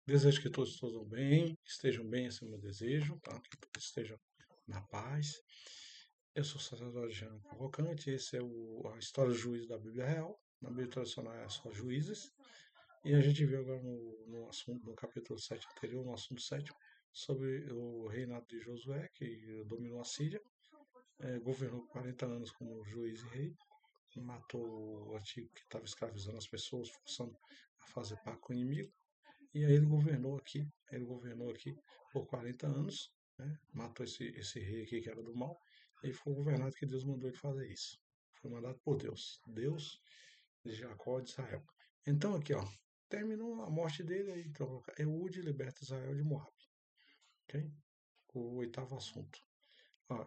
Desejo que todos estejam bem, esse é o meu desejo, tá? Que todos estejam na paz. Eu sou o sacerdote Jean Cavalcante, esse é a história dos juízes da Bíblia Real. Na Bíblia tradicional é só juízes. E a gente viu agora no assunto, no capítulo 7 anterior, no assunto 7, sobre o reinado de Josué, que dominou a Síria, governou 40 anos como juiz e rei, matou o antigo que estava escravizando as pessoas, forçando a fazer pacto com o inimigo. E aí ele governou aqui por 40 anos, né? Matou esse rei aqui que era do mal, e foi o governado que Deus mandou ele fazer isso. Foi mandado por Deus, Deus de Jacó de Israel. Então aqui, ó, terminou a morte dele, aí então, Eude liberta Israel de Moab, ok? O oitavo assunto.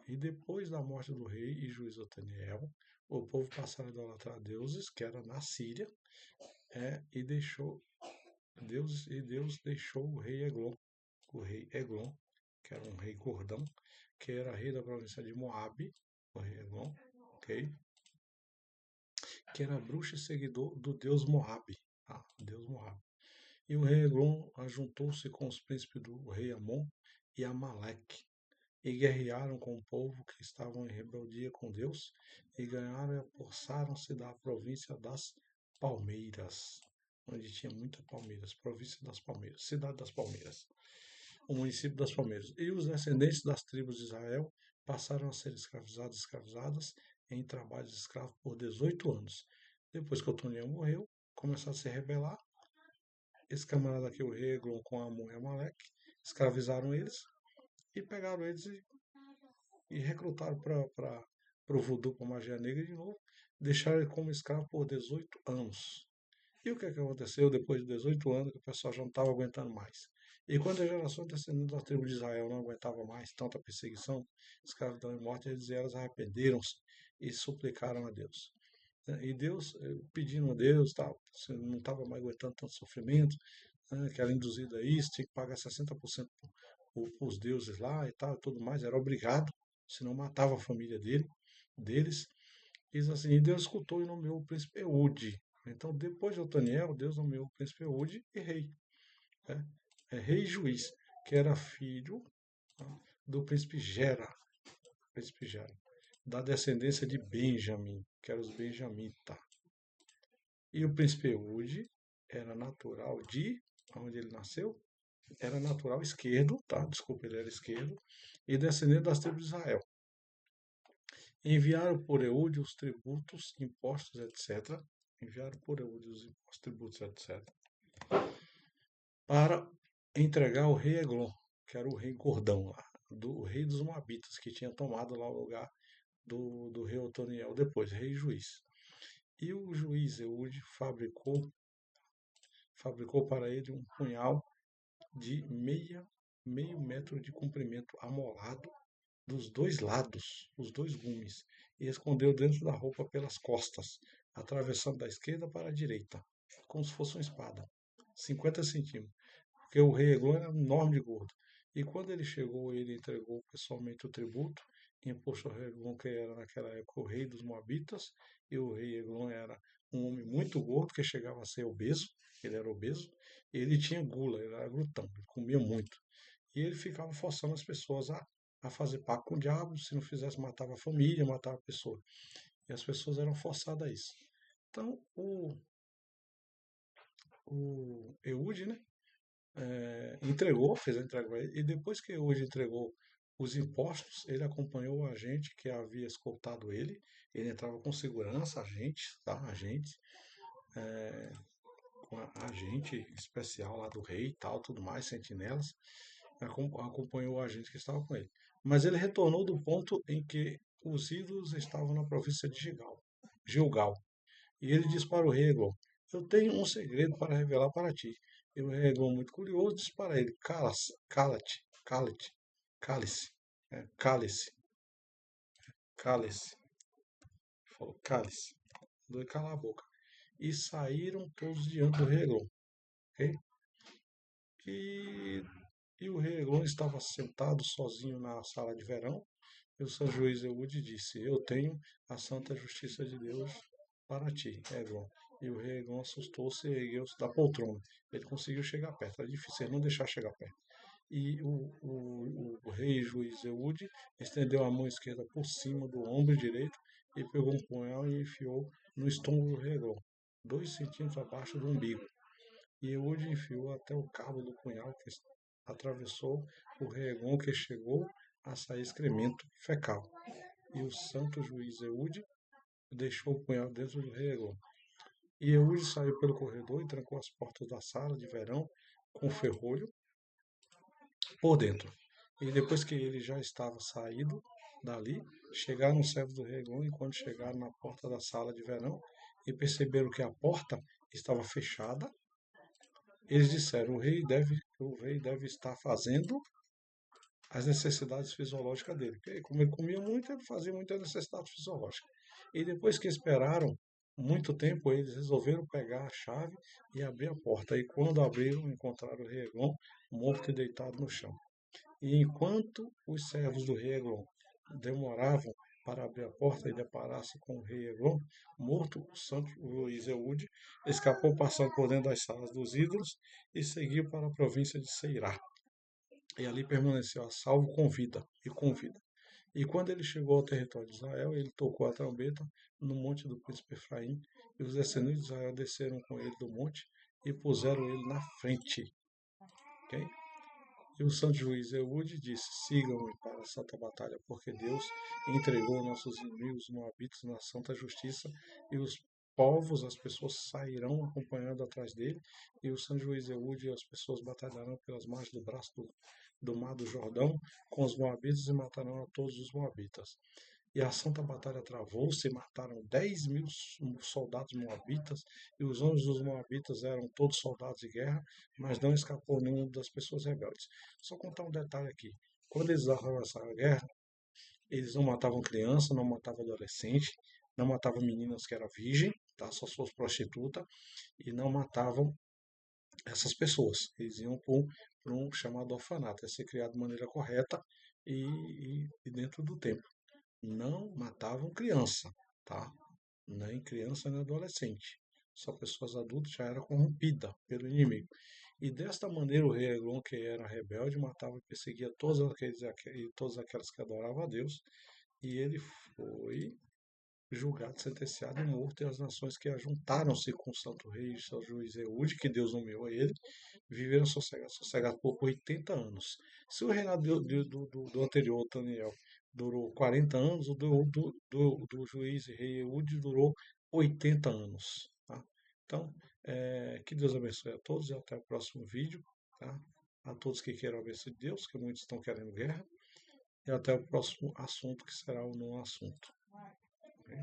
E depois da morte do rei e juiz Otaniel, o povo passou a idolatrar deuses, que era na Síria, e Deus deixou o rei Eglon, que era um rei gordão, que era rei da província de Moabe, o rei Eglon, ok? Que era bruxo e seguidor do deus Moabe, tá? Deus Moabe. E o rei Eglon ajuntou-se com os príncipes do rei Amon e Amaleque, e guerrearam com o povo que estavam em rebeldia com Deus, e ganharam e apossaram-se da província das Palmeiras, onde tinha muitas palmeiras, província das Palmeiras, cidade das Palmeiras, o município das Palmeiras. E os descendentes das tribos de Israel passaram a ser escravizadas em trabalhos escravos por 18 anos. Depois que Otoniel morreu, começaram a se rebelar. Esse camarada aqui, o rei Eglon, com Amon e Amaleque, escravizaram eles e pegaram eles e recrutaram para o voodoo, para a magia negra de novo. Deixaram ele como escravo por 18 anos. E o que, é que aconteceu depois de 18 anos que o pessoal já não estava aguentando mais? E quando a geração descendente da tribo de Israel não aguentava mais tanta perseguição, escravidão e morte, elas arrependeram-se e suplicaram a Deus. E Deus, pedindo a Deus, tal, você não estava mais aguentando tanto sofrimento, né, que era induzido a isso, tinha que pagar 60% para os deuses lá e tal, e tudo mais, era obrigado, senão matava a família deles. Diz assim, e Deus escutou e nomeou o príncipe Eude. Então, depois de Otaniel, Deus nomeou o príncipe Eude e rei. Né? Rei e juiz, que era filho, tá, do príncipe Gera, da descendência de Benjamim, que eram os benjamitas. E o príncipe Eude era natural de, onde ele nasceu, era natural esquerdo, tá? Desculpa, ele era esquerdo, e descendente das tribos de Israel. Enviaram por Eude os tributos, impostos, etc. Enviaram por Eude os impostos, tributos, etc. Para entregar ao rei Eglon, que era o rei gordão lá, o rei dos Moabitas, que tinha tomado lá o lugar do rei Otoniel depois, rei e juiz. E o juiz Eude fabricou para ele um punhal de meio metro de comprimento amolado dos dois lados, os dois gumes, e escondeu dentro da roupa pelas costas, atravessando da esquerda para a direita, como se fosse uma espada, 50 centímetros, porque o rei Eglon era enorme de gordo. E quando ele chegou, ele entregou pessoalmente o tributo, imposto ao rei Eglon, que era naquela época o rei dos Moabitas, e o rei Eglon era um homem muito gordo, que chegava a ser obeso, ele era obeso, e ele tinha gula, ele era glutão, ele comia muito. E ele ficava forçando as pessoas a fazer pacto com o diabo, se não fizesse, matava a família, matava a pessoa. E as pessoas eram forçadas a isso. Então, o Eude, né, fez a entrega a ele, e depois que Eude entregou os impostos, ele acompanhou a gente que havia escoltado ele entrava com segurança, agente, com a agente especial lá do rei e tal, tudo mais, sentinelas, acompanhou o agente que estava com ele. Mas ele retornou do ponto em que os ídolos estavam na província de Gilgal. E ele disse para o rei Eglon, eu tenho um segredo para revelar para ti. E o rei Eglon, muito curioso, disse para ele, cala-te, cale-se, cale-se, cale-se. Ele falou, cale-se. Mandou ele calar a boca. E saíram todos diante do rei Eglon. Okay? E o rei Eglon estava sentado sozinho na sala de verão, e o seu juiz Eude disse, eu tenho a santa justiça de Deus para ti, Eglon. e o rei Eglon assustou-se e ergueu-se da poltrona. Ele conseguiu chegar perto, era difícil, ele não deixar chegar perto. E o rei juiz Eude estendeu a mão esquerda por cima do ombro direito e pegou um punhal e enfiou no estômago do rei Eglon, 2 centímetros abaixo do umbigo. E Eude enfiou até o cabo do punhal que atravessou o rei Eglon, que chegou a sair excremento fecal. E o santo juiz Eude deixou o punhal dentro do rei Eglon. E Eude saiu pelo corredor e trancou as portas da sala de verão com ferrolho por dentro. E depois que ele já estava saído dali, chegaram os servos do rei Eglon, e quando chegaram na porta da sala de verão e perceberam que a porta estava fechada, eles disseram: o rei deve estar fazendo as necessidades fisiológicas dele. Porque como ele comia muito, ele fazia muita necessidade fisiológica. E depois que esperaram muito tempo, eles resolveram pegar a chave e abrir a porta. E quando abriram, encontraram o rei Eglon morto e deitado no chão. E enquanto os servos do rei Eglon demoravam para abrir a porta e deparar-se com o rei Eglon morto, o santo Luiz Eude escapou passando por dentro das salas dos ídolos e seguiu para a província de Ceirá. E ali permaneceu a salvo com vida. E quando ele chegou ao território de Israel, ele tocou a trombeta no monte do príncipe Efraim, e os descendentes de Israel desceram com ele do monte e puseram ele na frente. Okay? E o santo juiz Eude disse: sigam-me para a santa batalha, porque Deus entregou nossos inimigos moabitas na santa justiça, e os povos, as pessoas sairão acompanhando atrás dele, e o santo juiz Eude e as pessoas batalharão pelas margens do braço do mar do Jordão com os moabitas e matarão a todos os moabitas. E a santa batalha travou-se e mataram 10.000 soldados moabitas, e os homens dos moabitas eram todos soldados de guerra, mas não escapou nenhum das pessoas rebeldes. Só contar um detalhe aqui. Quando eles avançaram a guerra, eles não matavam criança, não matavam adolescente, não matavam meninas que eram virgem, tá? Só suas prostitutas, e não matavam essas pessoas. Eles iam por um chamado orfanato, é ser criado de maneira correta e dentro do tempo. Não matavam criança, tá? Nem criança nem adolescente. Só pessoas adultas já era corrompida pelo inimigo. E desta maneira o rei Eglon, que era rebelde, matava e perseguia todas aquelas que adoravam a Deus. E ele foi julgado, sentenciado e morto, e as nações que ajuntaram-se com o santo rei e seu juiz Eude, que Deus nomeou a ele, viveram sossegados por 80 anos. Se o reinado do anterior, Daniel, durou 40 anos, o do juiz e rei Eude durou 80 anos. Tá? Então, que Deus abençoe a todos e até o próximo vídeo. Tá? A todos que queiram a bênção de Deus, que muitos estão querendo guerra. E até o próximo assunto, que será o não assunto. Ok?